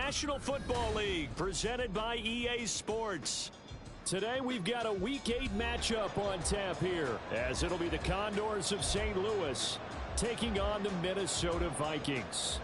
National Football League, presented by EA Sports. Today we've got a Week 8 matchup on tap here, as it'll be the Condors of St. Louis taking on the Minnesota Vikings.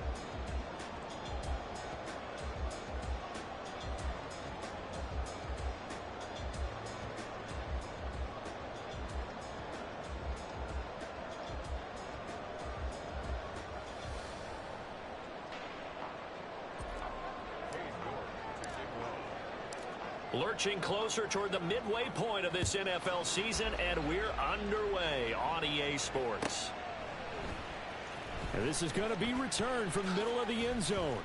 Lurching closer toward the midway point of this NFL season, and we're underway on EA Sports. And this is going to be returned from the middle of the end zone.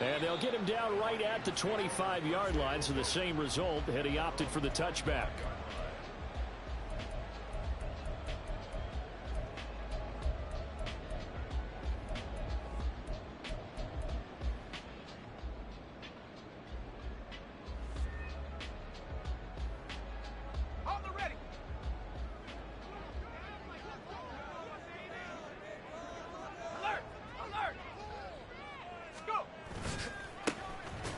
And they'll get him down right at the 25-yard line, so the same result had he opted for the touchback.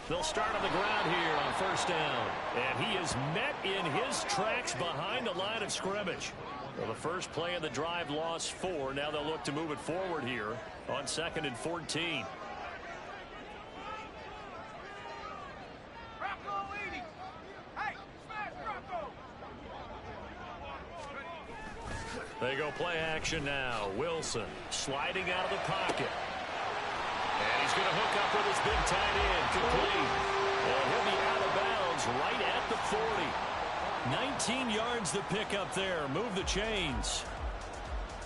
They'll start on the ground here on first down. And he is met in his tracks behind the line of scrimmage. Well, the first play of the drive lost 4. Now they'll look to move it forward here on 2nd and 14. They go play action now. Wilson sliding out of the pocket. And he's going to hook up with his big tight end, complete. And he'll be out of bounds right at the 40. 19 yards the pick up there. Move the chains.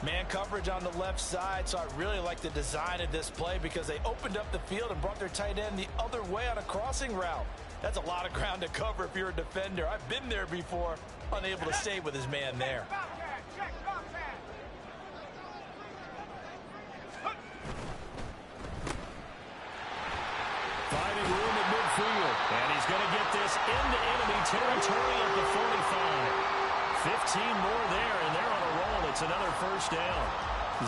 Man coverage on the left side, so I really like the design of this play because they opened up the field and brought their tight end the other way on a crossing route. That's a lot of ground to cover if you're a defender. I've been there before, unable to stay with his man there. Finding room at midfield. And he's going to get this into enemy territory at the 45. 15 more there, and they're on a roll. It's another first down.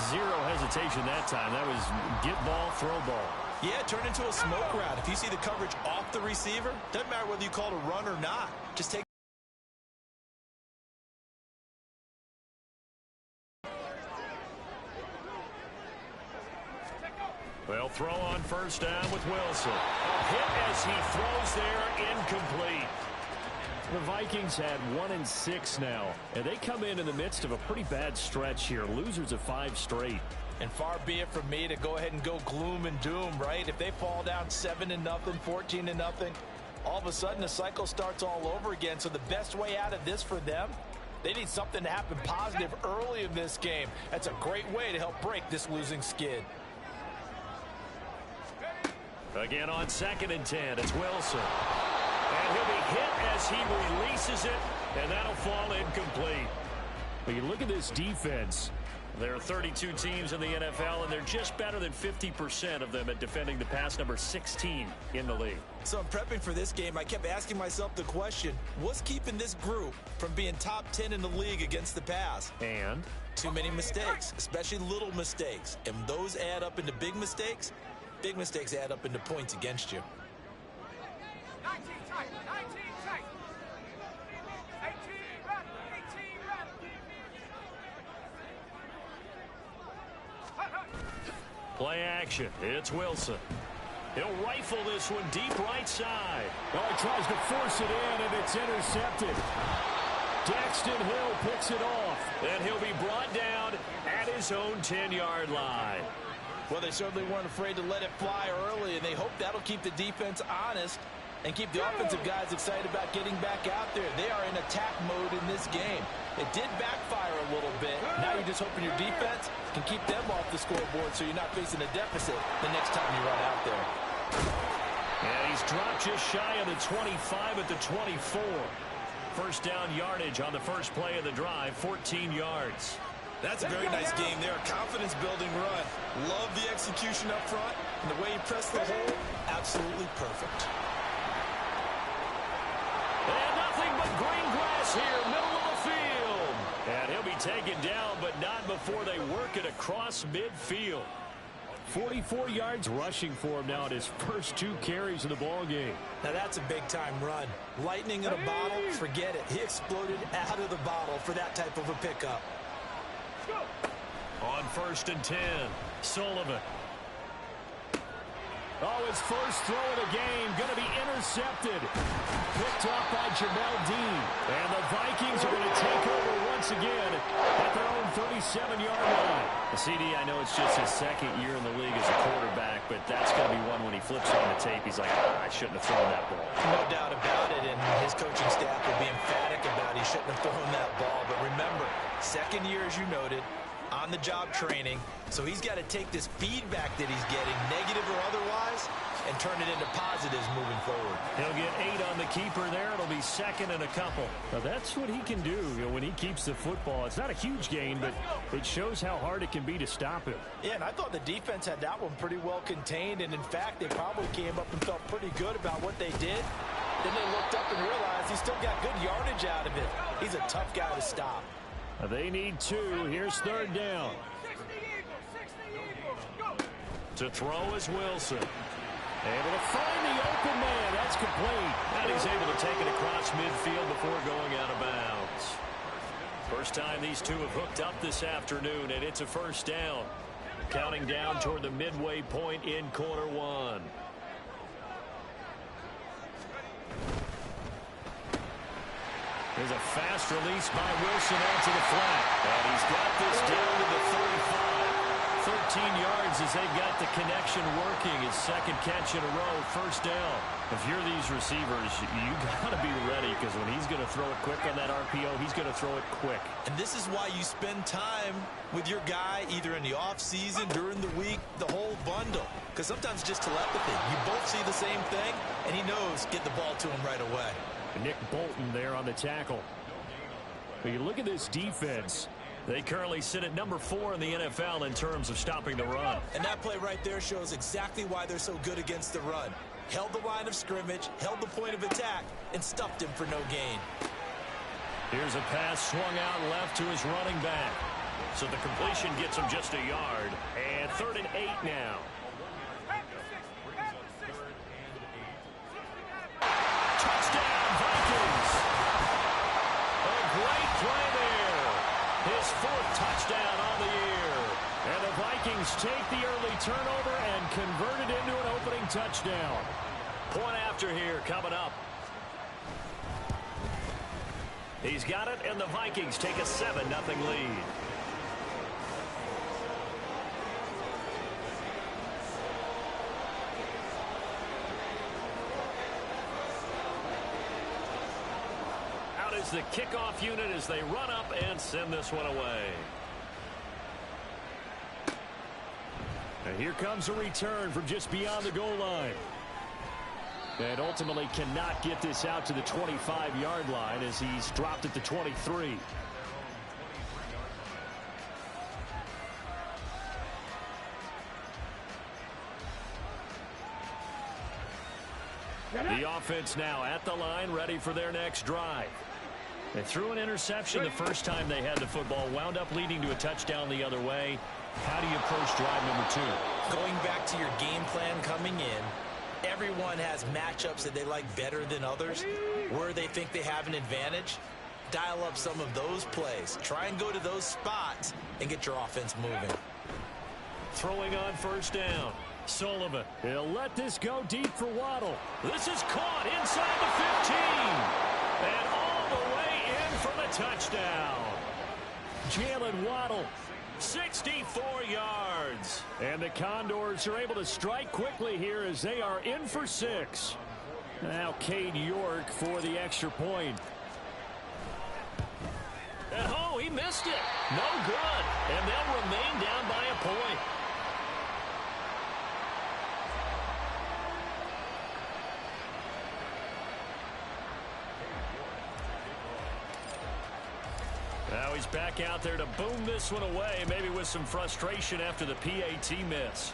Zero hesitation that time. That was get ball, throw ball. Yeah, it turned into a smoke route. If you see the coverage off the receiver, doesn't matter whether you call it a run or not. Just take. Well, throw on first down with Wilson. Hit as he throws there, incomplete. The Vikings had 1-6 now, and they come in the midst of a pretty bad stretch here. Losers of 5 straight. And far be it from me to go ahead and go gloom and doom, right? If they fall down 7-0, 14-0, all of a sudden the cycle starts all over again. So the best way out of this for them, they need something to happen positive early in this game. That's a great way to help break this losing skid. Again on 2nd and 10, it's Wilson. And he'll be hit as he releases it, and that'll fall incomplete. But you look at this defense. There are 32 teams in the NFL, and they're just better than 50% of them at defending the pass, number 16 in the league. So in prepping for this game, I kept asking myself the question, what's keeping this group from being top 10 in the league against the pass? And? Too many mistakes, especially little mistakes. And those add up into big mistakes. Big mistakes add up into points against you. 19 tight, 19 tight. 18 run, 18 run. Play action. It's Wilson. He'll rifle this one deep right side. Oh, he tries to force it in, and it's intercepted. Daxton Hill picks it off, and he'll be brought down at his own 10-yard line. Well, they certainly weren't afraid to let it fly early, and they hope that'll keep the defense honest and keep the offensive guys excited about getting back out there. They are in attack mode in this game. It did backfire a little bit. Now you're just hoping your defense can keep them off the scoreboard so you're not facing a deficit the next time you run out there. And he's dropped just shy of the 25 at the 24. First down yardage on the first play of the drive, 14 yards. That's a very nice game there, a confidence-building run. Love the execution up front, and the way he pressed the hole, absolutely perfect. And nothing but green grass here, middle of the field. And he'll be taken down, but not before they work it across midfield. 44 yards rushing for him now at his first 2 carries of the ball game. Now that's a big-time run. Lightning in a bottle, forget it. He exploded out of the bottle for that type of a pickup. On 1st and 10, Sullivan. Oh, his first throw of the game going to be intercepted. Picked up by Jamel Dean. And the Vikings are going to take over once again at their own 37-yard line. The CD, I know it's just his 2nd year in the league as a quarterback, but that's going to be one when he flips on the tape. He's like, I shouldn't have thrown that ball. No doubt about it, and his coaching staff will be emphatic about he shouldn't have thrown that ball. But remember, 2nd year, as you noted, on-the-job training, so he's got to take this feedback that he's getting, negative or otherwise, and turn it into positives moving forward. He'll get 8 on the keeper there. It'll be 2nd and a couple. Now, that's what he can do, when he keeps the football. It's not a huge gain, but it shows how hard it can be to stop him. Yeah, and I thought the defense had that one pretty well contained, and in fact, they probably came up and felt pretty good about what they did. Then they looked up and realized he still got good yardage out of it. He's a tough guy to stop. They need 2. Here's 3rd down. 60 Eagles, 60 Eagles, go! To throw is Wilson. Able to find the open man. That's complete. And he's able to take it across midfield before going out of bounds. First time these two have hooked up this afternoon, and it's a 1st down. Counting down toward the midway point in quarter 1. There's a fast release by Wilson out to the flat. And he's got this down to the 35. 13 yards as they've got the connection working. His 2nd catch in a row, 1st down. If you're these receivers, you got to be ready, because when he's going to throw it quick on that RPO, he's going to throw it quick. And this is why you spend time with your guy either in the offseason, during the week, the whole bundle. Because sometimes just telepathy. You both see the same thing, and he knows get the ball to him right away. Nick Bolton there on the tackle. But you look at this defense. They currently sit at number 4 in the NFL in terms of stopping the run. And that play right there shows exactly why they're so good against the run. Held the line of scrimmage, held the point of attack, and stuffed him for no gain. Here's a pass swung out left to his running back. So the completion gets him just a yard. And 3rd and 8 now. Touchdown, Vikings. A great play there. His 4th touchdown on the year. And the Vikings take the early turnover and convert it into an opening touchdown. Point after here coming up. He's got it, and the Vikings take a 7-0 lead. Out is the kickoff unit as they run up and send this one away. And here comes a return from just beyond the goal line. And ultimately cannot get this out to the 25-yard line as he's dropped at the 23. The offense now at the line, ready for their next drive. They threw an interception the first time they had the football, wound up leading to a touchdown the other way. How do you approach drive number 2? Going back to your game plan coming in, everyone has matchups that they like better than others, where they think they have an advantage. Dial up some of those plays. Try and go to those spots and get your offense moving. Throwing on 1st down. Sullivan. He'll let this go deep for Waddle. This is caught inside the 15. And all the way in for the touchdown. Jalen Waddle, 64 yards. And the Condors are able to strike quickly here as they are in for 6. Now Cade York for the extra point. And oh, he missed it. No good. And they'll remain down by a point. Now he's back out there to boom this one away, maybe with some frustration after the PAT miss.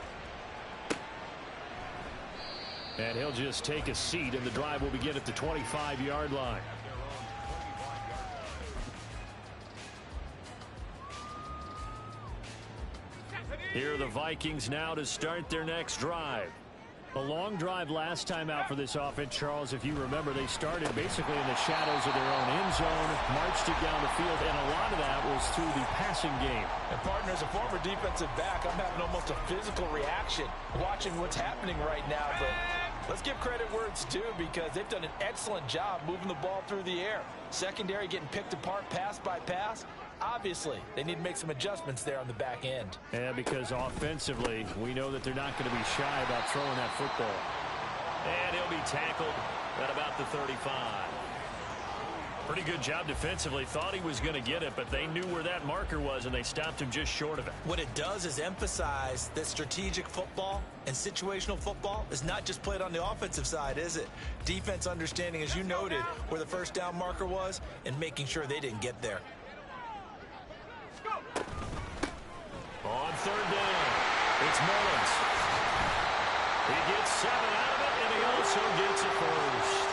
And he'll just take a seat, and the drive will begin at the 25-yard line. Here are the Vikings now to start their next drive. A long drive last time out for this offense, Charles. If you remember, they started basically in the shadows of their own end zone, marched it down the field, and a lot of that was through the passing game. And, partner, as a former defensive back, I'm having almost a physical reaction watching what's happening right now. But let's give credit where it's due because they've done an excellent job moving the ball through the air. Secondary getting picked apart pass by pass. Obviously, they need to make some adjustments there on the back end. Yeah, because offensively, we know that they're not going to be shy about throwing that football. And he'll be tackled at about the 35. Pretty good job defensively. Thought he was going to get it, but they knew where that marker was, and they stopped him just short of it. What it does is emphasize that strategic football and situational football is not just played on the offensive side, is it? Defense understanding, as you noted, where the first down marker was and making sure they didn't get there. On third down, it's Mullins. He gets 7 out of it, and he also gets a first.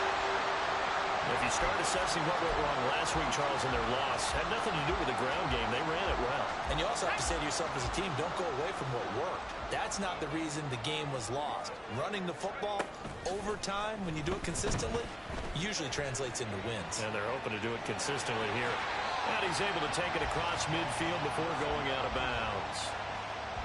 If you start assessing what went wrong last week, Charles, in their loss, had nothing to do with the ground game. They ran it well. And you also have to say to yourself as a team, don't go away from what worked. That's not the reason the game was lost. Running the football over time, when you do it consistently, usually translates into wins. And they're hoping to do it consistently here. And he's able to take it across midfield before going out of bounds.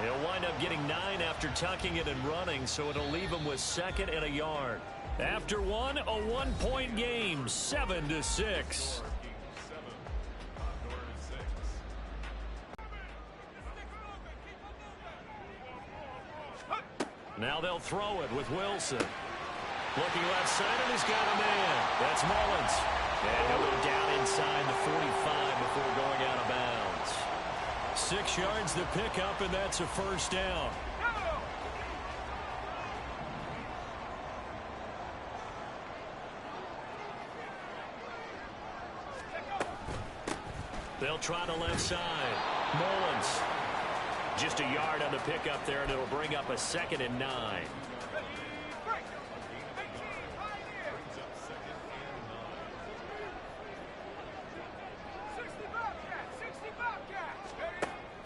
He'll wind up getting 9 after tucking it and running, so it'll leave him with 2nd and a yard. After one, a 1-point game, 7-6. Now they'll throw it with Wilson. Looking left side, and he's got a man. That's Mullins. And he'll go down inside the 45 before going out of bounds. 6 yards to pick up, and that's a first down. They'll try the left side. Mullins. Just a yard on the pickup there, and it'll bring up a 2nd and 9.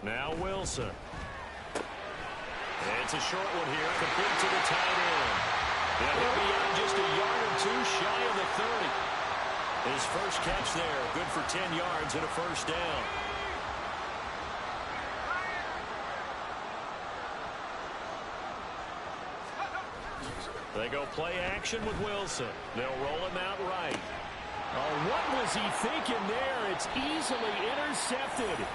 Now Wilson. It's a short one here, complete to the tight end. And he'll be out just a yard or 2 shy of the 30. His first catch there, good for 10 yards and a first down. They go play action with Wilson. They'll roll him out right. Oh, what was he thinking there? It's easily intercepted.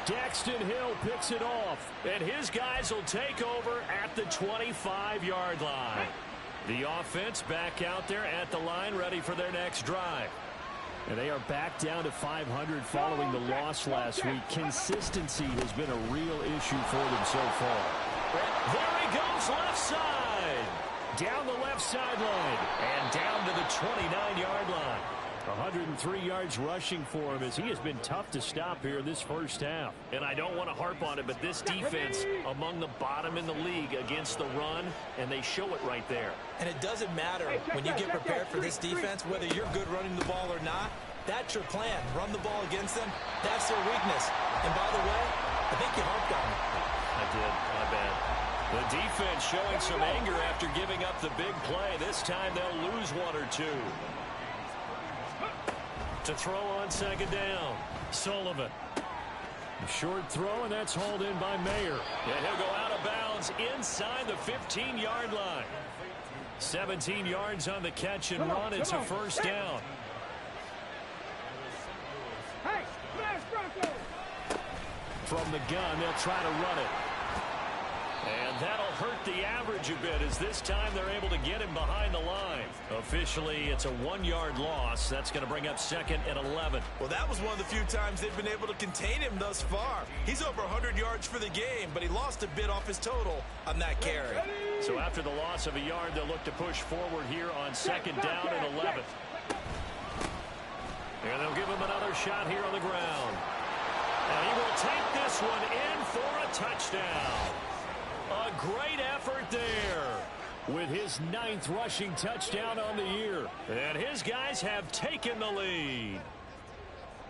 Daxton Hill picks it off. And his guys will take over at the 25-yard line. The offense back out there at the line, ready for their next drive. And they are back down to 500 following the loss last week. Consistency has been a real issue for them so far. There he goes, left side. Down the left sideline. And down to the 29-yard line. 103 yards rushing for him as he has been tough to stop here this first half. And I don't want to harp on it, but this defense among the bottom in the league against the run, and they show it right there. And it doesn't matter when you get prepared for this defense, whether you're good running the ball or not. That's your plan. Run the ball against them. That's their weakness. And by the way, I think you harped on it. I did. My bad. The defense showing some anger after giving up the big play. This time they'll lose 1 or 2. To throw on 2nd down, Sullivan. A short throw, and that's hauled in by Mayer. And he'll go out of bounds inside the 15-yard line. 17 yards on the catch and run. It's a first down. From the gun, they'll try to run it. And that'll hurt the average a bit as this time they're able to get him behind the line. Officially, it's a 1-yard loss. That's going to bring up 2nd and 11. Well, that was one of the few times they've been able to contain him thus far. He's over 100 yards for the game, but he lost a bit off his total on that carry. So after the loss of a yard, they'll look to push forward here on 2nd down and 11. And they'll give him another shot here on the ground. And he will take this one in for a touchdown. A great effort there. With his 9th rushing touchdown on the year. And his guys have taken the lead.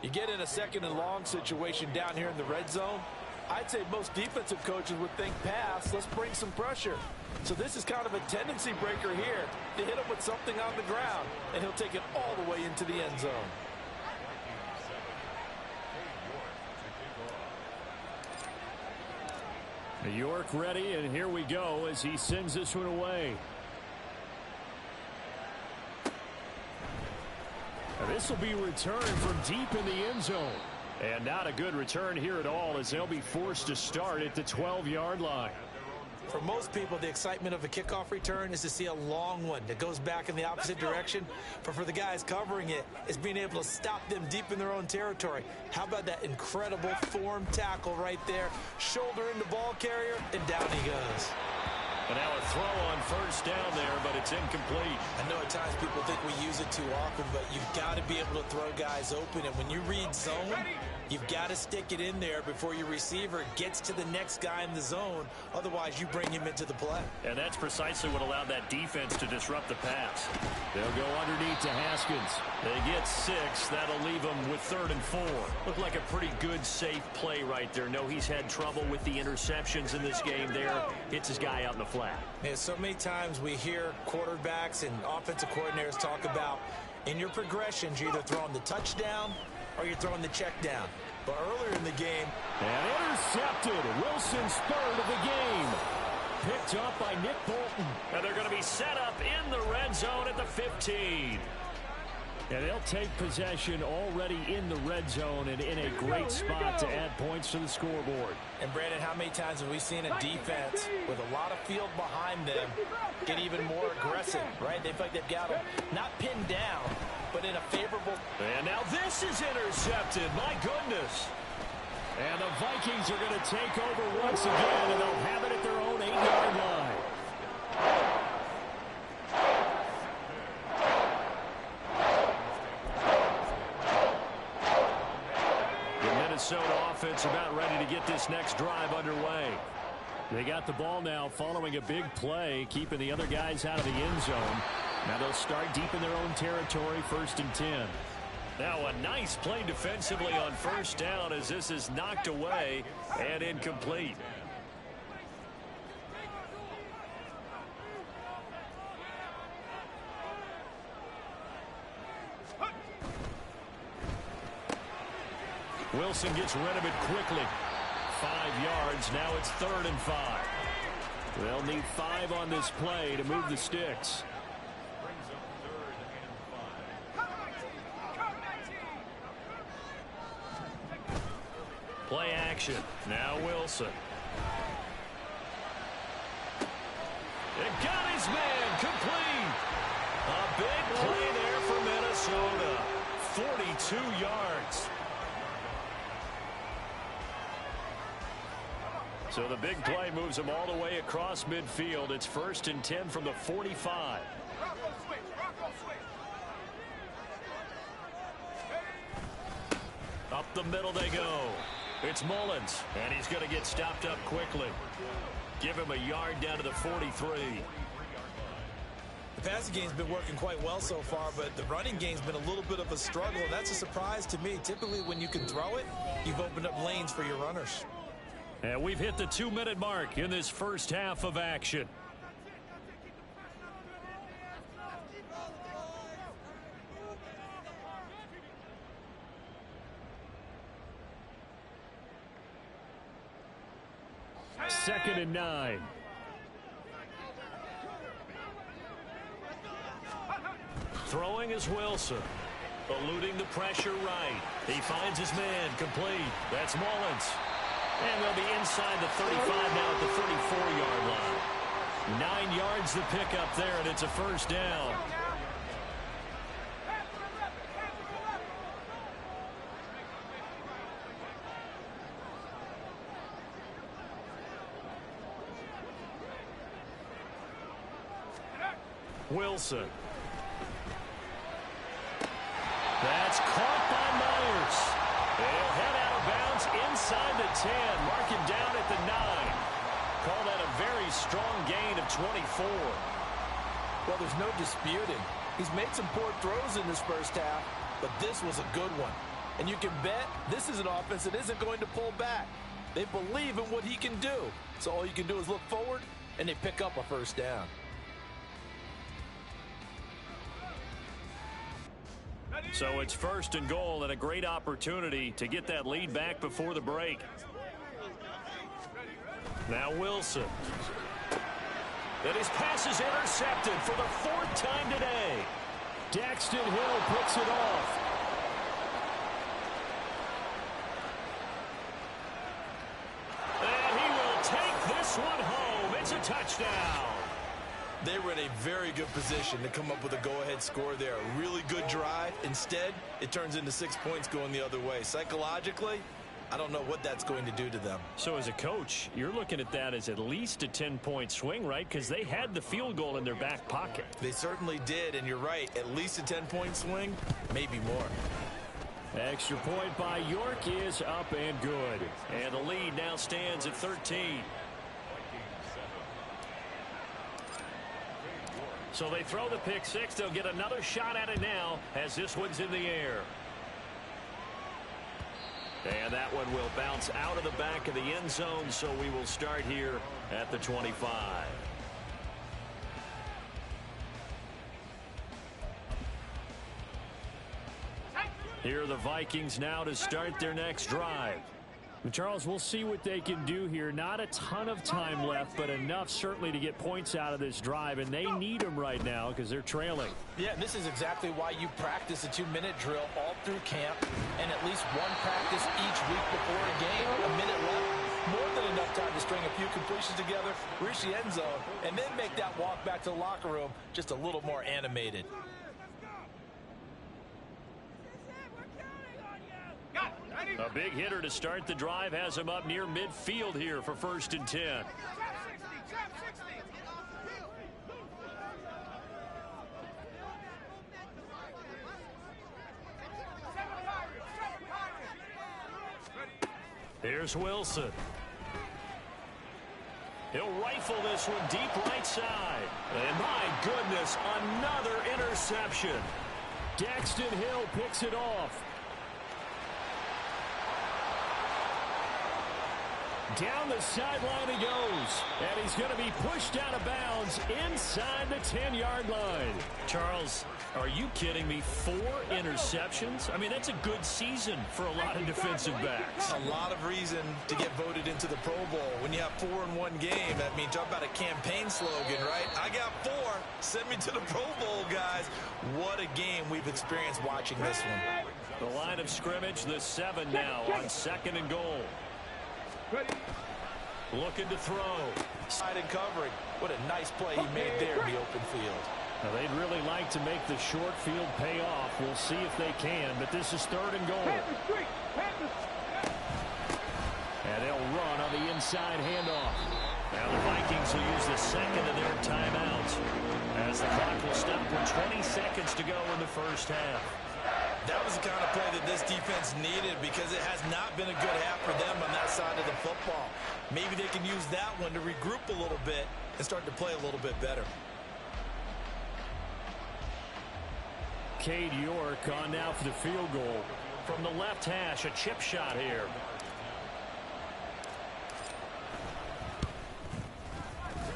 You get in a 2nd and long situation down here in the red zone. I'd say most defensive coaches would think pass, let's bring some pressure. So this is kind of a tendency breaker here to hit him with something on the ground, and he'll take it all the way into the end zone. York ready, and here we go as he sends this one away. This will be returned from deep in the end zone. And not a good return here at all, as they'll be forced to start at the 12-yard line. For most people, the excitement of a kickoff return is to see a long one that goes back in the opposite direction. But for the guys covering it, it's being able to stop them deep in their own territory. How about that incredible form tackle right there? Shoulder in the ball carrier, and down he goes. And now a throw on first down there, but it's incomplete. I know at times people think we use it too often, but you've got to be able to throw guys open. And when you read zone, you've got to stick it in there before your receiver gets to the next guy in the zone. Otherwise, you bring him into the play. And that's precisely what allowed that defense to disrupt the pass. They'll go underneath to Haskins. They get 6. That'll leave them with 3rd and 4. Looked like a pretty good, safe play right there. No, he's had trouble with the interceptions in this game there. Hits his guy out in the flat. Yeah, so many times we hear quarterbacks and offensive coordinators talk about in your progressions, you're either throwing the touchdown or you're throwing the check down. But earlier in the game, and intercepted. Wilson's 3rd of the game. Picked up by Nick Bolton. And they're going to be set up in the red zone at the 15. And they'll take possession already in the red zone and in a great spot to add points to the scoreboard. And Brandon, how many times have we seen a defense with a lot of field behind them get even more aggressive, right? They feel like they've got them not pinned down, but in a favorable. And now this is intercepted. My goodness. And the Vikings are going to take over once again, and they'll have it at their own 8-yard line. Minnesota offense about ready to get this next drive underway. They got the ball now following a big play, keeping the other guys out of the end zone. Now they'll start deep in their own territory, 1st and 10. Now a nice play defensively on first down as this is knocked away and incomplete. Wilson gets rid of it quickly. 5 yards. Now it's 3rd and 5. They'll need 5 on this play to move the sticks. Play action. Now Wilson. It got his man complete. A big play there for Minnesota. 42 yards. So the big play moves them all the way across midfield. It's 1st and 10 from the 45. Up the middle they go. It's Mullins, and he's going to get stopped up quickly. Give him a yard down to the 43. The passing game's been working quite well so far, but the running game's been a little bit of a struggle. That's a surprise to me. Typically, when you can throw it, you've opened up lanes for your runners. And we've hit the 2-minute mark in this first half of action. Second and 9. Throwing is Wilson. Eluding the pressure right. He finds his man complete. That's Mullins. And they'll be inside the 35 now at the 34-yard line. 9 yards to pick up there, and it's a first down. Wilson. That's caught by Myers. They'll head out of bounds inside the 10. Mark him down at the 9. Call that a very strong gain of 24. Well, there's no disputing. He's made some poor throws in this first half, but this was a good one. And you can bet this is an offense that isn't going to pull back. They believe in what he can do. So all you can do is look forward, and they pick up a first down. So it's 1st and goal and a great opportunity to get that lead back before the break. Now Wilson. And his pass is intercepted for the 4th time today. Daxton Hill picks it off. And he will take this one home. It's a touchdown. They were in a very good position to come up with a go-ahead score there. A really good drive. Instead, it turns into 6 points going the other way. Psychologically, I don't know what that's going to do to them. So as a coach, you're looking at that as at least a 10-point swing, right? Because they had the field goal in their back pocket. They certainly did, and you're right. At least a 10-point swing, maybe more. Extra point by York is up and good. And the lead now stands at 13. So they throw the pick six. They'll get another shot at it now as this one's in the air. And that one will bounce out of the back of the end zone, so we will start here at the 25. Here are the Vikings now to start their next drive. Charles, we'll see what they can do here. Not a ton of time left, but enough certainly to get points out of this drive, and they need them right now because they're trailing. Yeah, and this is exactly why you practice a 2-minute drill all through camp and at least one practice each week before a game. A minute left, more than enough time to string a few completions together, reach the end zone, and then make that walk back to the locker room just a little more animated. A big hitter to start the drive has him up near midfield here for 1st and 10. Here's Wilson. He'll rifle this one deep right side. And my goodness, another interception. Daxton Hill picks it off. Down the sideline he goes, and he's going to be pushed out of bounds inside the 10-yard line. Charles, are you kidding me? 4 interceptions? I mean, that's a good season for a lot of defensive backs. A lot of reason to get voted into the Pro Bowl. When you have 4 in one game, that means talk about a campaign slogan, right? I got 4. Send me to the Pro Bowl, guys. What a game we've experienced watching this one. The line of scrimmage, the 7 now on 2nd and goal. Looking to throw. Side and covering. What a nice play he made there in the open field. Now, they'd really like to make the short field pay off. We'll see if they can, but this is 3rd and goal. And they'll run on the inside handoff. Now the Vikings will use the 2nd of their timeouts as the clock will stop with 20 seconds to go in the first half. That was the kind of play that this defense needed because it has not been a good half for them on that side of the football. Maybe they can use that one to regroup a little bit and start to play a little bit better. Cade York on now for the field goal. From the left hash, a chip shot here.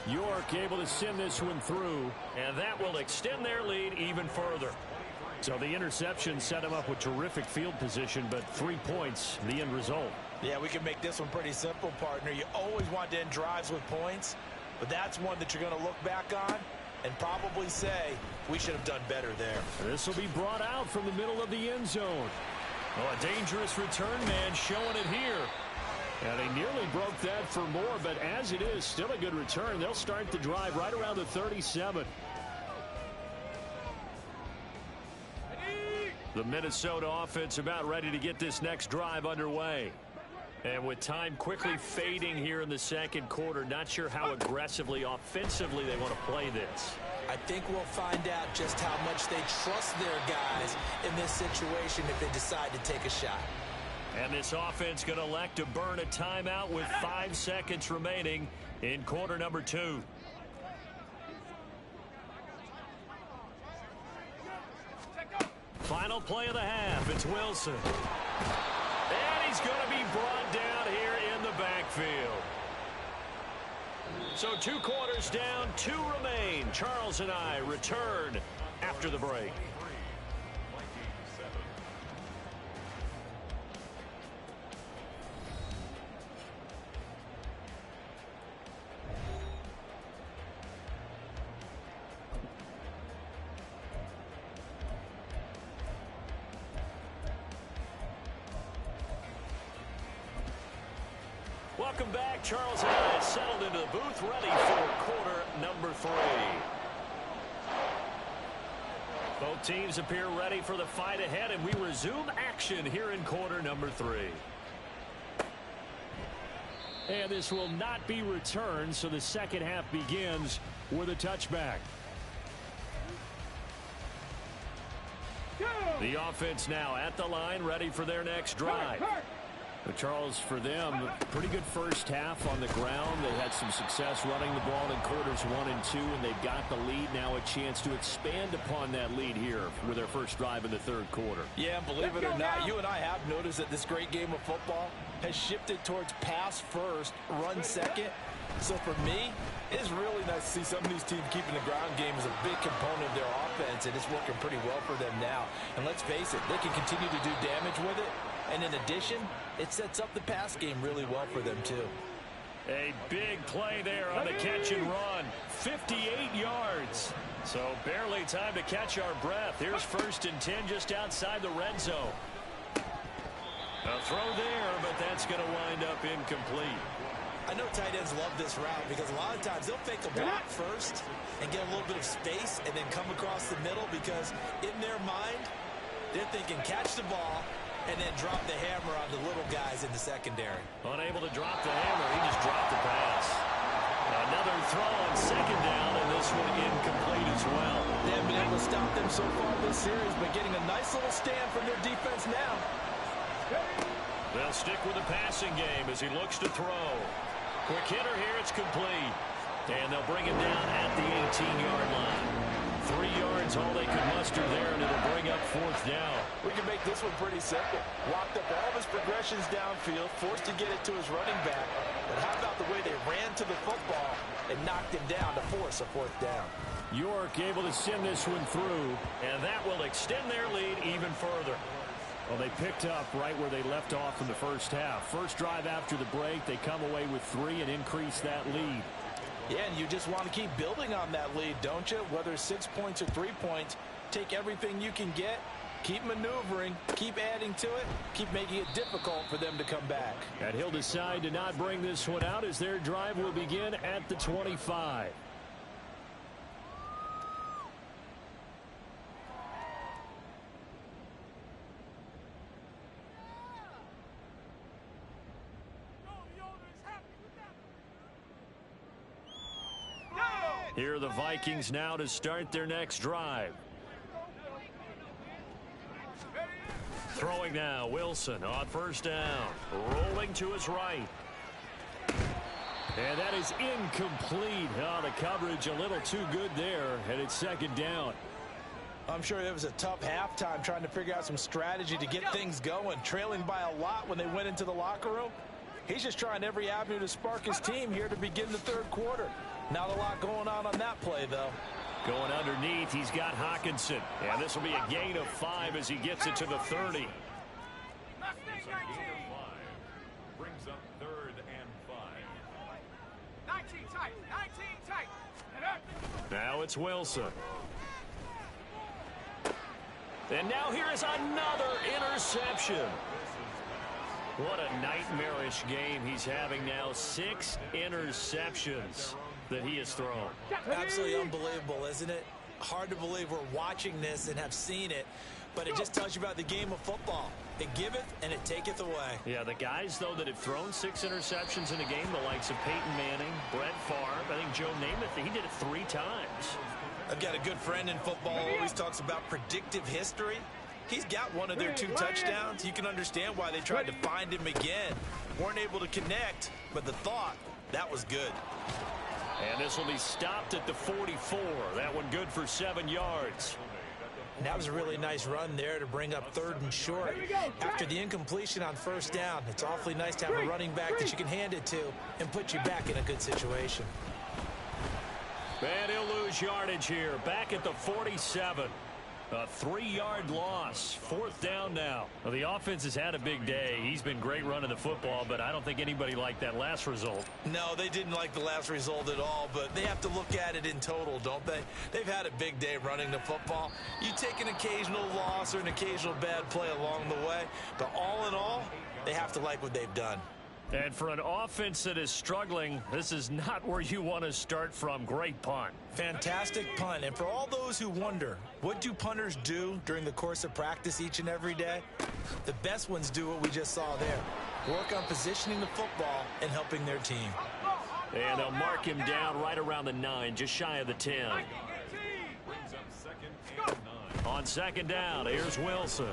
York able to send this one through. And that will extend their lead even further. So the interception set him up with terrific field position, but 3 points, the end result. Yeah, we can make this one pretty simple, partner. You always want to end drives with points, but that's one that you're going to look back on and probably say, we should have done better there. This will be brought out from the middle of the end zone. Oh, a dangerous return man showing it here. And they nearly broke that for more, but as it is, still a good return. They'll start the drive right around the 37. The Minnesota offense about ready to get this next drive underway. And with time quickly fading here in the 2nd quarter, not sure how aggressively, offensively they want to play this. I think we'll find out just how much they trust their guys in this situation if they decide to take a shot. And this offense going to elect to burn a timeout with 5 seconds remaining in quarter number 2. Final play of the half. It's Wilson. And he's going to be brought down here in the back. So 2 quarters down, 2 remain. Charles and I return after the break. Welcome back. Charles and I settled into the booth, ready for quarter number 3. Both teams appear ready for the fight ahead, and we resume action here in quarter number 3. And this will not be returned, so the second half begins with a touchback. The offense now at the line, ready for their next drive. But Charles, for them, pretty good first half on the ground. They had some success running the ball in quarters 1 and 2, and they've got the lead. Now a chance to expand upon that lead here with their first drive in the third quarter. Yeah, and believe it or not, you and I have noticed that this great game of football has shifted towards pass first, run second. So for me, it's really nice to see some of these teams keeping the ground game as a big component of their offense, and it's working pretty well for them now. And let's face it, they can continue to do damage with it. And in addition, it sets up the pass game really well for them, too. A big play there on the catch and run. 58 yards. So barely time to catch our breath. Here's 1st and 10 just outside the red zone. A throw there, but that's going to wind up incomplete. I know tight ends love this route because a lot of times they'll fake a block first and get a little bit of space and then come across the middle because in their mind, they're thinking catch the ball and then drop the hammer on the little guys in the secondary. Unable to drop the hammer, he just dropped the pass. Another throw on 2nd down, and this one incomplete as well. They haven't been able to stop them so far this series, but getting a nice little stand from their defense now. They'll stick with the passing game as he looks to throw. Quick hitter here, it's complete. And they'll bring him down at the 18-yard line. 3 yards, all they could muster there, and it'll bring up 4th down. We can make this one pretty simple. Locked up all of his progressions downfield, forced to get it to his running back. But how about the way they ran to the football and knocked him down to force a 4th down? York able to send this one through, and that will extend their lead even further. Well, they picked up right where they left off in the first half. First drive after the break, they come away with 3 and increase that lead. Yeah, and you just want to keep building on that lead, don't you? Whether it's 6 points or 3 points, take everything you can get, keep maneuvering, keep adding to it, keep making it difficult for them to come back. And he'll decide to not bring this one out as their drive will begin at the 25. Here are the Vikings now to start their next drive. Throwing now, Wilson on 1st down. Rolling to his right. And that is incomplete. Oh, the coverage a little too good there, and it's 2nd down. I'm sure it was a tough halftime trying to figure out some strategy to get things going. Trailing by a lot when they went into the locker room. He's just trying every avenue to spark his team here to begin the 3rd quarter. Not a lot going on that play, though. Going underneath, he's got Hawkinson. And this will be a gain of 5 as he gets it to the 30. Brings up 3rd and 5. 19 tight, 19 tight. Now it's Wilson. And now here is another interception. What a nightmarish game he's having now. 6 interceptions that he has thrown. Absolutely unbelievable, isn't it? Hard to believe we're watching this and have seen it, but it just tells you about the game of football. It giveth and it taketh away. Yeah, the guys, though, that have thrown 6 interceptions in a game, the likes of Peyton Manning, Brett Favre, I think Joe Namath, he did it 3 times. I've got a good friend in football who always talks about predictive history. He's got one of their 2 touchdowns. You can understand why they tried to find him again. Weren't able to connect, but the thought, that was good. And this will be stopped at the 44. That one good for 7 yards. And that was a really nice run there to bring up 3rd and short. After the incompletion on 1st down, it's awfully nice to have a running back that you can hand it to and put you back in a good situation. And he'll lose yardage here. Back at the 47. A 3-yard loss. 4th down now. Well, the offense has had a big day. He's been great running the football, but I don't think anybody liked that last result. No, they didn't like the last result at all, but they have to look at it in total, don't they? They've had a big day running the football. You take an occasional loss or an occasional bad play along the way, but all in all, they have to like what they've done. And for an offense that is struggling, this is not where you want to start from. Great punt. Fantastic punt. And for all those who wonder, what do punters do during the course of practice each and every day? The best ones do what we just saw there. Work on positioning the football and helping their team. And they'll mark him down right around the 9, just shy of the 10. Brings up 2nd and 9. On 2nd down, here's Wilson.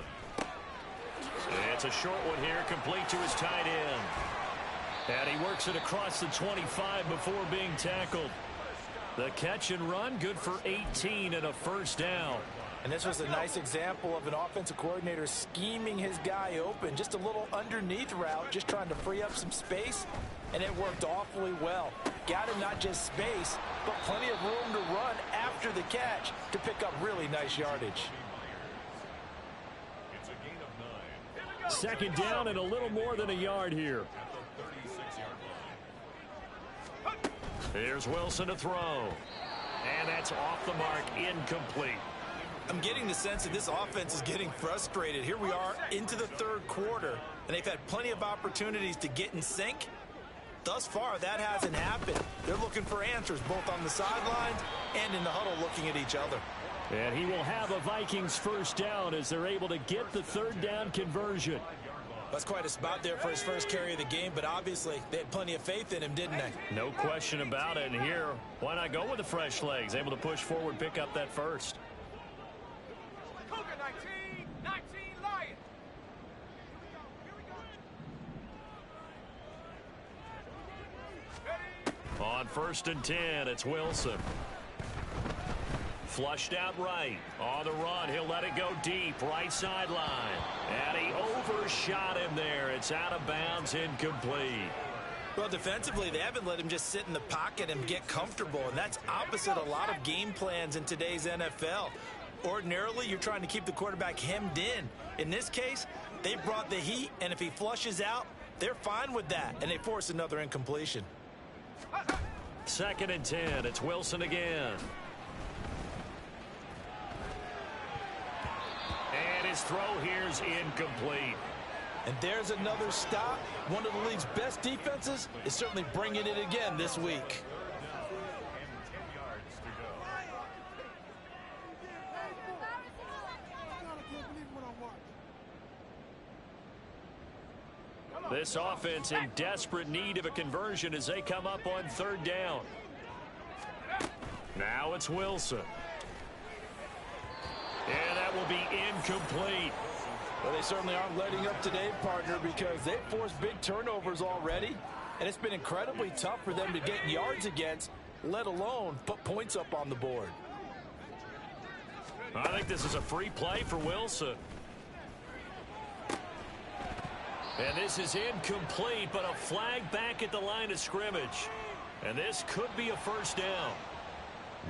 It's a short one here, complete to his tight end. And he works it across the 25 before being tackled. The catch and run, good for 18 and a 1st down. And this was a nice example of an offensive coordinator scheming his guy open. Just a little underneath route, just trying to free up some space. And it worked awfully well. Got him not just space, but plenty of room to run after the catch to pick up really nice yardage. It's a gain of 9. 2nd down and a little more than a yard here. At the 36-yard line. Here's Wilson to throw. And that's off the mark, incomplete. I'm getting the sense that this offense is getting frustrated. Here we are into the 3rd quarter, and they've had plenty of opportunities to get in sync. Thus far, that hasn't happened. They're looking for answers both on the sidelines and in the huddle looking at each other. And he will have a Vikings 1st down as they're able to get the 3rd down conversion. That's quite a spot there for his first carry of the game, but obviously they had plenty of faith in him, didn't they? No question about it. And here, why not go with the fresh legs? Able to push forward, pick up that 1st. Cougar 19, 19 Lions. On 1st and 10, it's Wilson. Flushed out right. On the run, he'll let it go deep. Right sideline. And he overshot him there. It's out of bounds, incomplete. Well, defensively, they haven't let him just sit in the pocket and get comfortable, and that's opposite a lot of game plans in today's NFL. Ordinarily, you're trying to keep the quarterback hemmed in. In this case, they brought the heat, and if he flushes out, they're fine with that, and they force another incompletion. 2nd and 10, it's Wilson again. And his throw here's incomplete. And there's another stop. One of the league's best defenses is certainly bringing it again this week. And 10 yards to go. This offense in desperate need of a conversion as they come up on 3rd down. Now it's Wilson. And that will be incomplete. Well, they certainly aren't letting up today, partner, because they've forced big turnovers already, and it's been incredibly tough for them to get yards against, let alone put points up on the board. I think this is a free play for Wilson. And this is incomplete, but a flag back at the line of scrimmage. And this could be a 1st down.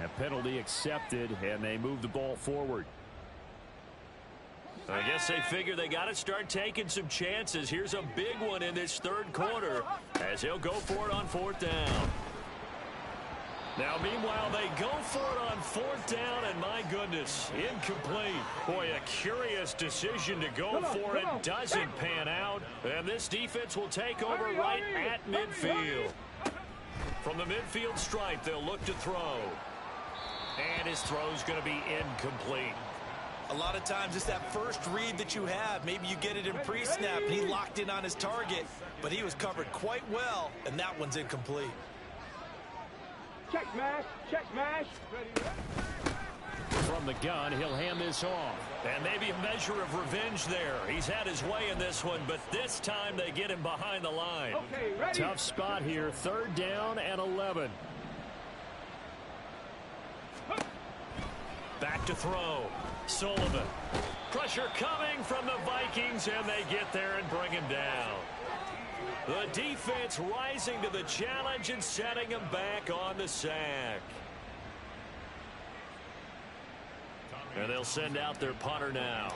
A penalty accepted, and they move the ball forward. I guess they figure they got to start taking some chances. Here's a big one in this 3rd quarter as he'll go for it on 4th down. Now, meanwhile, they go for it on 4th down, and my goodness, incomplete. Boy, a curious decision to go for it. Doesn't pan out, and this defense will take over right at midfield. From the midfield stripe, they'll look to throw. And his throw's going to be incomplete. A lot of times it's that first read that you have. Maybe you get it in pre-snap, and he locked in on his target, but he was covered quite well, and that one's incomplete. Check mash, check mash. From the gun, he'll hand this off. And maybe a measure of revenge there. He's had his way in this one, but this time they get him behind the line. Okay, ready. Tough spot here. 3rd down and 11. Back to throw. Sullivan. Pressure coming from the Vikings, and they get there and bring him down. The defense rising to the challenge and setting him back on the sack. And they'll send out their punter now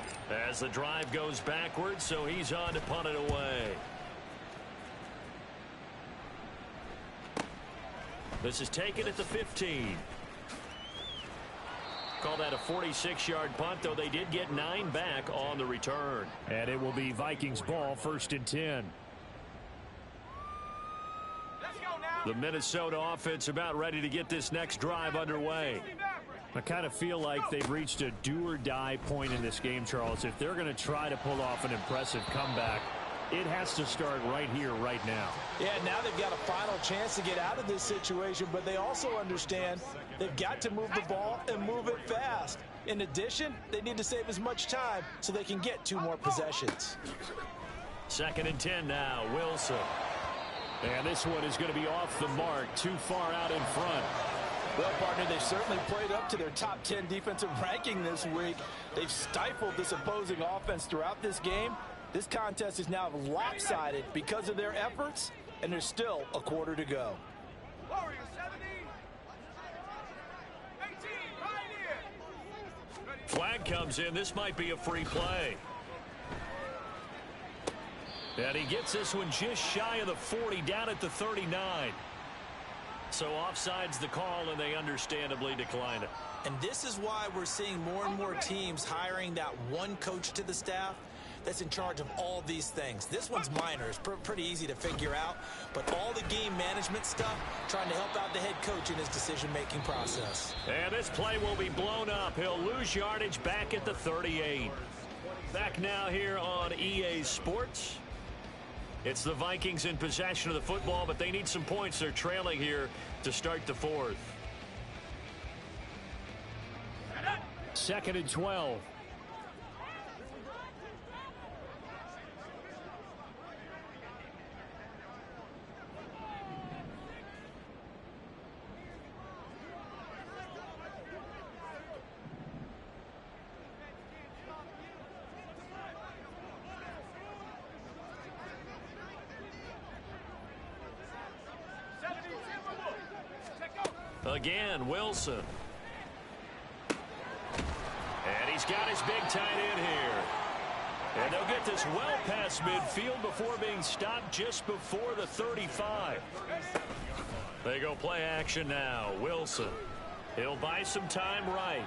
as the drive goes backwards, so he's on to punt it away. This is taken at the 15. Call that a 46-yard punt, though they did get 9 back on the return. And it will be Vikings ball, 1st and 10. Let's go now. The Minnesota offense about ready to get this next drive underway. I kind of feel like they've reached a do-or-die point in this game, Charles. If they're going to try to pull off an impressive comeback, it has to start right here, right now. Yeah, now they've got a final chance to get out of this situation, but they also understand they've got to move the ball and move it fast. In addition, they need to save as much time so they can get 2 more possessions. 2nd and 10 now, Wilson. And this one is going to be off the mark, too far out in front. Well, partner, they've certainly played up to their top 10 defensive ranking this week. They've stifled this opposing offense throughout this game. This contest is now lopsided because of their efforts, and there's still a quarter to go. Warriors 70. 18, Pioneer. Flag comes in. This might be a free play. And he gets this one just shy of the 40, down at the 39. So offside's the call, and they understandably decline it. And this is why we're seeing more and more teams hiring that one coach to the staff that's in charge of all these things. This one's minor. It's pretty easy to figure out. But all the game management stuff, trying to help out the head coach in his decision-making process. And this play will be blown up. He'll lose yardage back at the 38. Back now here on EA Sports. It's the Vikings in possession of the football, but they need some points. They're trailing here to start the 4th. 2nd and 12. Again, Wilson. And he's got his big tight end here. And they'll get this well past midfield before being stopped just before the 35. They go play action now. Wilson. He'll buy some time right.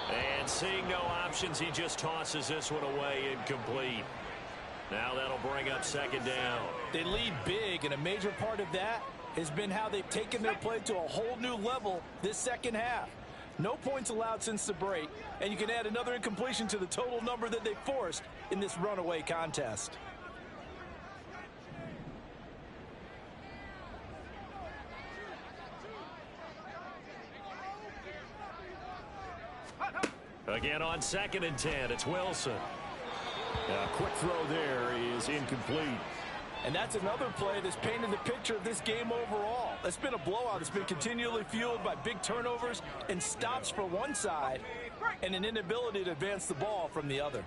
And seeing no options, he just tosses this one away incomplete. Now that'll bring up 2nd down. They lead big, and a major part of that has been how they've taken their play to a whole new level this 2nd half. No points allowed since the break, and you can add another incompletion to the total number that they forced in this runaway contest. Again on 2nd and 10, it's Wilson. A quick throw there is incomplete. And that's another play that's painted the picture of this game overall. It's been a blowout. It's been continually fueled by big turnovers and stops for one side and an inability to advance the ball from the other.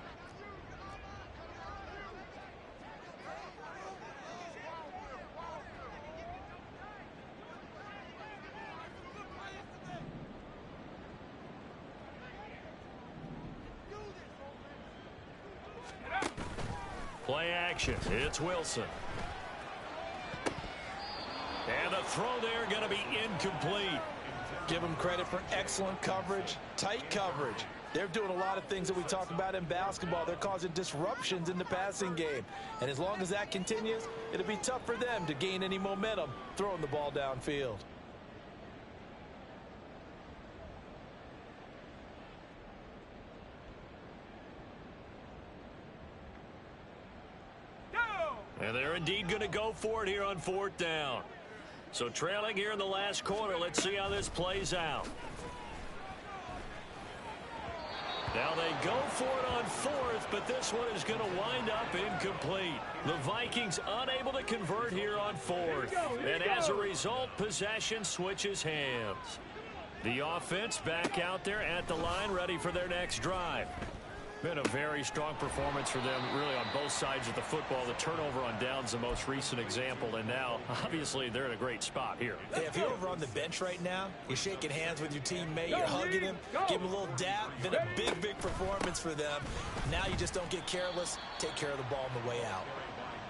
Play action. It's Wilson. And the throw there going to be incomplete. Give them credit for excellent coverage, tight coverage. They're doing a lot of things that we talk about in basketball. They're causing disruptions in the passing game. And as long as that continues, it'll be tough for them to gain any momentum throwing the ball downfield. And they're indeed going to go for it here on 4th down. So trailing here in the last quarter. Let's see how this plays out. Now they go for it on 4th, but this one is going to wind up incomplete. The Vikings unable to convert here on 4th. And as a result, possession switches hands. The offense back out there at the line, ready for their next drive. Been a very strong performance for them, really, on both sides of the football. The turnover on downs, the most recent example, and now, obviously, they're in a great spot here. Yeah, if you're over on the bench right now, you're shaking hands with your teammate, you're hugging him, give him a little dap. Been a big, big performance for them. Now you just don't get careless. Take care of the ball on the way out.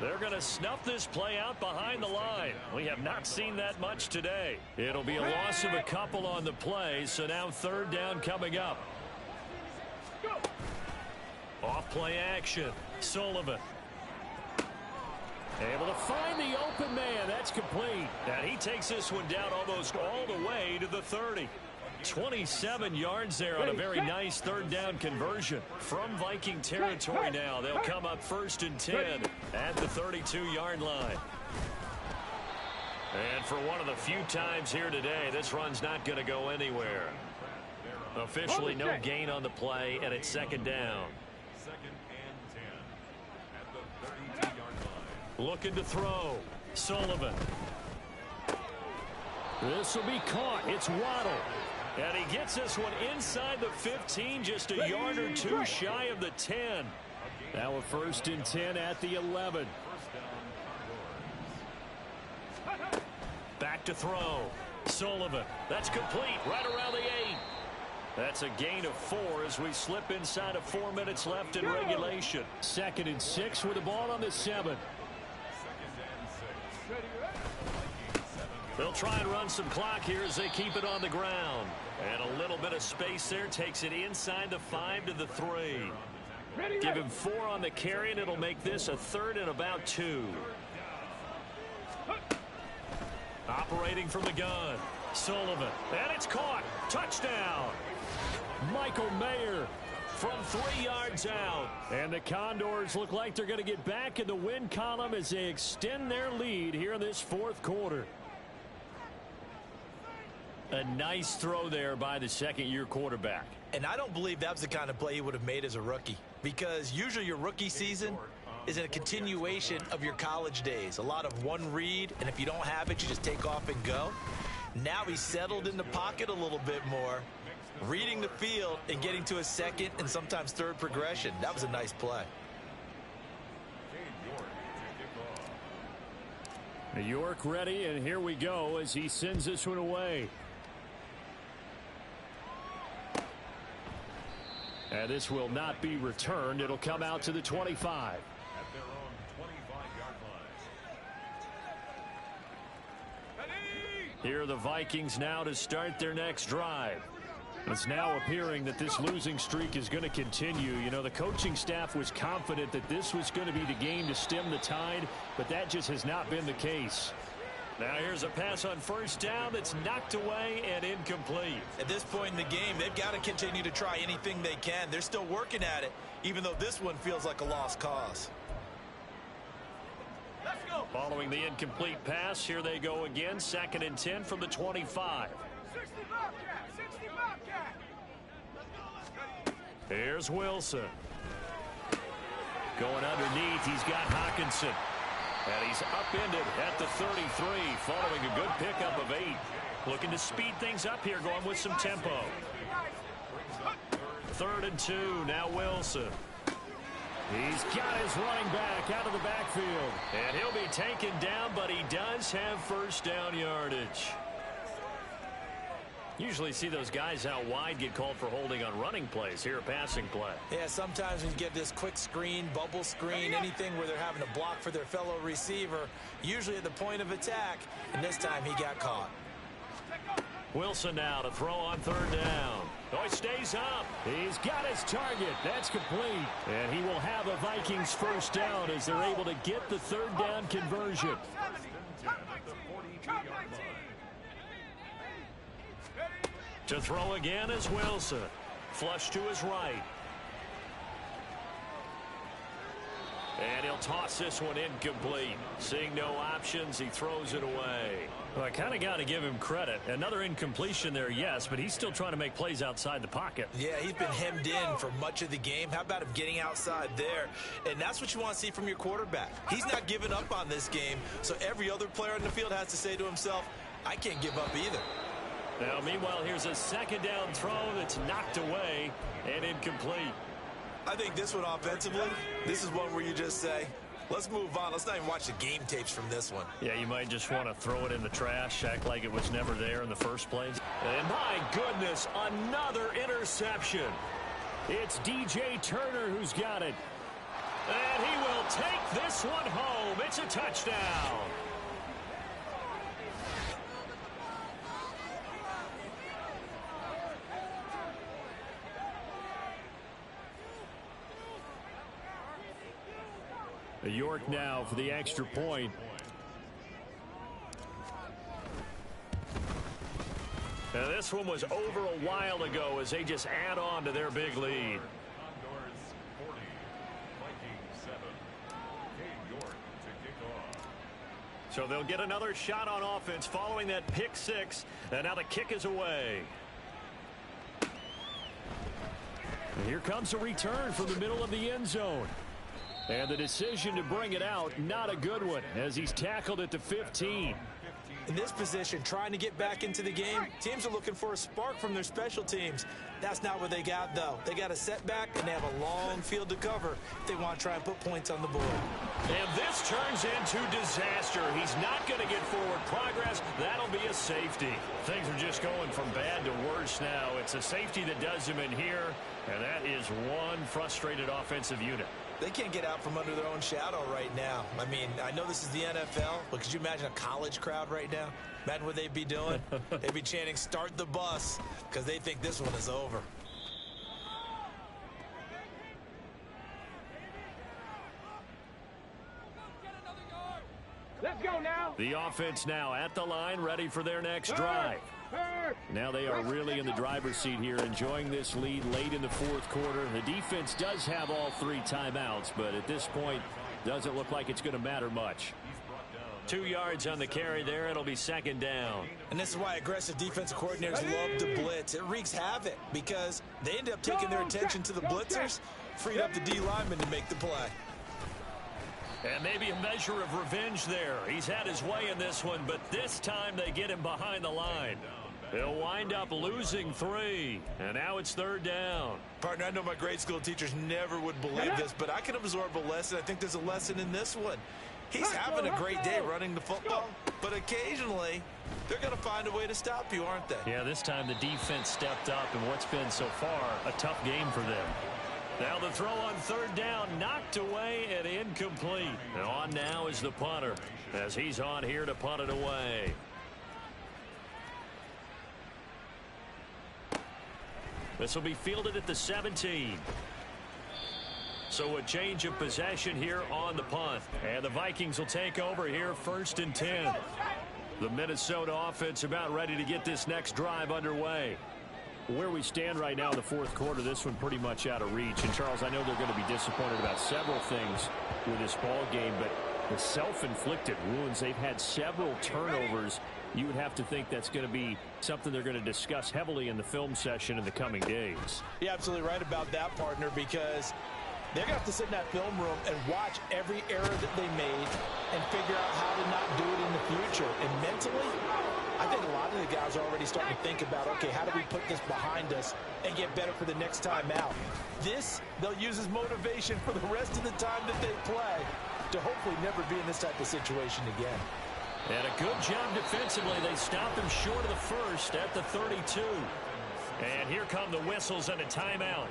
They're going to snuff this play out behind the line. We have not seen that much today. It'll be a loss of a couple on the play, so now third down coming up. Off play action. Sullivan. Able to find the open man. That's complete. And he takes this one down almost all the way to the 30. 27 yards there on a very nice third down conversion. From Viking territory now, they'll come up 1st and 10 at the 32-yard line. And for one of the few times here today, this run's not going to go anywhere. Officially no gain on the play, and it's 2nd down. 2nd and 10 at the 32-yard line. Looking to throw. Sullivan. This will be caught. It's Waddle. And he gets this one inside the 15, just a yard or two shy of the 10. Now a 1st and 10 at the 11. Back to throw. Sullivan. That's complete right around the 8. That's a gain of 4 as we slip inside of 4 minutes left in regulation. 2nd and 6 with the ball on the 7. They'll try and run some clock here as they keep it on the ground. And a little bit of space there takes it inside the 5 to the 3. Give him 4 on the carry, and it'll make this a 3rd and about 2. Operating from the gun. Sullivan. And it's caught. Touchdown. Michael Mayer from 3 yards out. And the Condors look like they're going to get back in the win column as they extend their lead here in this 4th quarter. A nice throw there by the second-year quarterback. And I don't believe that was the kind of play he would have made as a rookie, because usually your rookie season is a continuation of your college days. A lot of one read, and if you don't have it, you just take off and go. Now he's settled in the pocket a little bit more, reading the field and getting to a 2nd and sometimes 3rd progression. That was a nice play. New York ready, and here we go as he sends this one away. And this will not be returned. It'll come out to the 25. At their own 25-yard line. Here are the Vikings now to start their next drive. It's now appearing that this losing streak is going to continue. You know, the coaching staff was confident that this was going to be the game to stem the tide, but that just has not been the case. Now here's a pass on 1st down that's knocked away and incomplete. At this point in the game, they've got to continue to try anything they can. They're still working at it, even though this one feels like a lost cause. Let's go. Following the incomplete pass, here they go again. 2nd and 10 from the 25. 60 Bobcat. 60 Bobcat. Here's Wilson. Going underneath, he's got Hawkinson. And he's upended at the 33, following a good pickup of 8. Looking to speed things up here, going with some tempo. 3rd and 2, now Wilson. He's got his running back out of the backfield. And he'll be taken down, but he does have 1st down yardage. Usually see those guys out wide get called for holding on running plays. Here, a passing play. Yeah, sometimes when you get this quick screen, bubble screen, anything where they're having to block for their fellow receiver, usually at the point of attack, and this time he got caught. Wilson now to throw on 3rd down. Oh, he stays up. He's got his target. That's complete. And he will have a Vikings 1st down as they're able to get the 3rd down conversion. To throw again is Wilson. Flush to his right. And he'll toss this one incomplete. Seeing no options, he throws it away. Well, I kind of got to give him credit. Another incompletion there, yes, but he's still trying to make plays outside the pocket. Yeah, he's been hemmed in for much of the game. How about him getting outside there? And that's what you want to see from your quarterback. He's not giving up on this game, so every other player in the field has to say to himself, I can't give up either. Now, meanwhile, here's a 2nd down throw that's knocked away and incomplete. I think this one offensively, this is one where you just say, let's move on. Let's not even watch the game tapes from this one. Yeah, you might just want to throw it in the trash, act like it was never there in the first place. And my goodness, another interception. It's DJ Turner who's got it. And he will take this one home. It's a touchdown. York now for the extra point. Now this one was over a while ago as they just add on to their big lead. Condors 40, Vikings 7. York to kick off. So they'll get another shot on offense following that pick six. And now the kick is away. And here comes a return from the middle of the end zone. And the decision to bring it out, not a good one, as he's tackled at the 15. In this position, trying to get back into the game, teams are looking for a spark from their special teams. That's not what they got, though. They got a setback, and they have a long field to cover if they want to try and put points on the board. And this turns into disaster. He's not going to get forward progress. That'll be a safety. Things are just going from bad to worse now. It's a safety that does him in here, and that is one frustrated offensive unit. They can't get out from under their own shadow right now. I mean, I know this is the NFL, but could you imagine a college crowd right now? Imagine what they'd be doing. They'd be chanting, "Start the bus," because they think this one is over. Let's go now. The offense now at the line, ready for their next drive. Now they are really in the driver's seat here, enjoying this lead late in the fourth quarter. The defense does have all three timeouts, but at this point, doesn't look like it's going to matter much. 2 yards on the carry there. It'll be second down. And this is why aggressive defensive coordinators love to blitz. It wreaks havoc because they end up taking their attention to the blitzers, freed up the D lineman to make the play. And maybe a measure of revenge there. He's had his way in this one, but this time they get him behind the line. He'll wind up losing 3, and now it's third down. Partner, I know my grade school teachers never would believe this, but I can absorb a lesson. I think there's a lesson in this one. He's having a great day running the football, but occasionally they're going to find a way to stop you, aren't they? Yeah, this time the defense stepped up in what's been so far a tough game for them. Now the throw on third down, knocked away and incomplete. And on now is the punter, as he's on here to punt it away. This will be fielded at the 17. So a change of possession here on the punt. And the Vikings will take over here, 1st and 10. The Minnesota offense about ready to get this next drive underway. Where we stand right now in the fourth quarter, this one pretty much out of reach. And, Charles, I know they're going to be disappointed about several things with this ball game, but the self-inflicted wounds, they've had several turnovers. You would have to think that's going to be something they're going to discuss heavily in the film session in the coming days. You're absolutely right about that, partner, because they're going to have to sit in that film room and watch every error that they made and figure out how to not do it in the future. And mentally, I think a lot of the guys are already starting to think about, okay, how do we put this behind us and get better for the next time out? This, they'll use as motivation for the rest of the time that they play to hopefully never be in this type of situation again. And a good job defensively. They stopped him short of the first at the 32. And here come the whistles and a timeout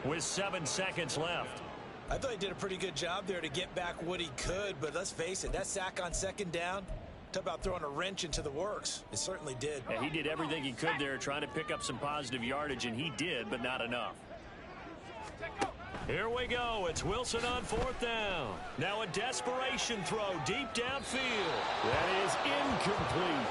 with 7 seconds left. I thought he did a pretty good job there to get back what he could, but let's face it, that sack on second down, talk about throwing a wrench into the works. It certainly did. Yeah, he did everything he could there trying to pick up some positive yardage, and he did, but not enough. Here we go. It's Wilson on 4th down. Now a desperation throw deep downfield. That is incomplete.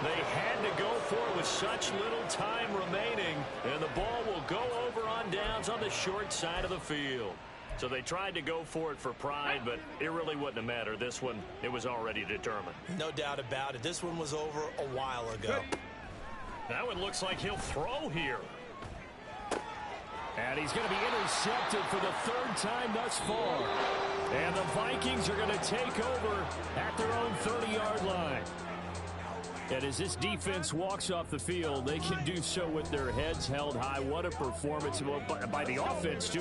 They had to go for it with such little time remaining, and the ball will go over on downs on the short side of the field. So they tried to go for it for pride, but it really wouldn't have mattered. This one, it was already determined. No doubt about it. This one was over a while ago. That one looks like he'll throw here. And he's going to be intercepted for the 3rd time thus far. And the Vikings are going to take over at their own 30-yard line. And as this defense walks off the field, they can do so with their heads held high. What a performance by the offense, too.